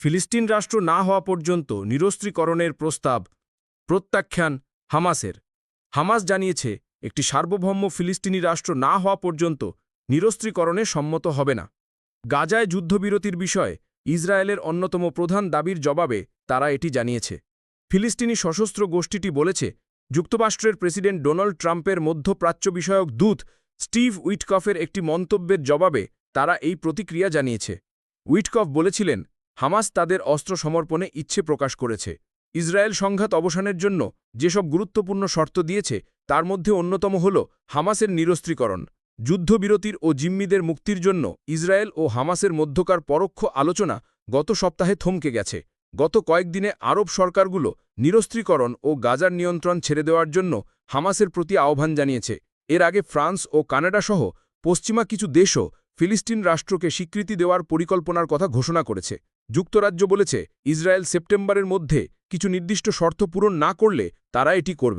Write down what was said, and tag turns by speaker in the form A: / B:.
A: ফিলিস্তিন রাষ্ট্র না হওয়া পর্যন্ত নিরস্ত্রীকরণের প্রস্তাব প্রত্যাখ্যান হামাসের। হামাস জানিয়েছে একটি সার্বভৌম ফিলিস্তিনি রাষ্ট্র না হওয়া পর্যন্ত নিরস্ত্রীকরণে সম্মত হবে না। গাজায় যুদ্ধবিরতির বিষয়ে ইসরায়েলের অন্যতম প্রধান দাবির জবাবে তারা এটি জানিয়েছে। ফিলিস্তিনি সশস্ত্র গোষ্ঠীটি বলেছে, যুক্তরাষ্ট্রের প্রেসিডেন্ট ডোনাল্ড ট্রাম্পের মধ্যপ্রাচ্য বিষয়ক দূত স্টিভ উইটকফের একটি মন্তব্যের জবাবে তারা এই প্রতিক্রিয়া জানিয়েছে। উইটকফ বলেছিলেন, হামাস তাদের অস্ত্র সমর্পণে ইচ্ছে প্রকাশ করেছে। ইসরায়েল সংঘাত অবসানের জন্য যেসব গুরুত্বপূর্ণ শর্ত দিয়েছে তার মধ্যে অন্যতম হল হামাসের নিরস্ত্রীকরণ। যুদ্ধবিরতির ও জিম্মিদের মুক্তির জন্য ইসরায়েল ও হামাসের মধ্যকার পরোক্ষ আলোচনা গত সপ্তাহে থমকে গেছে। গত কয়েকদিনে আরব সরকারগুলো নিরস্ত্রীকরণ ও গাজার নিয়ন্ত্রণ ছেড়ে দেওয়ার জন্য হামাসের প্রতি আহ্বান জানিয়েছে। এর আগে ফ্রান্স ও কানাডাসহ পশ্চিমা কিছু দেশও ফিলিস্তিন রাষ্ট্রকে স্বীকৃতি দেওয়ার পরিকল্পনার কথা ঘোষণা করেছে। যুক্তরাজ্য বলেছে, ইসরায়েল সেপ্টেম্বরের মধ্যে কিছু নির্দিষ্ট শর্ত পূরণ না করলে তারা এটি করবে।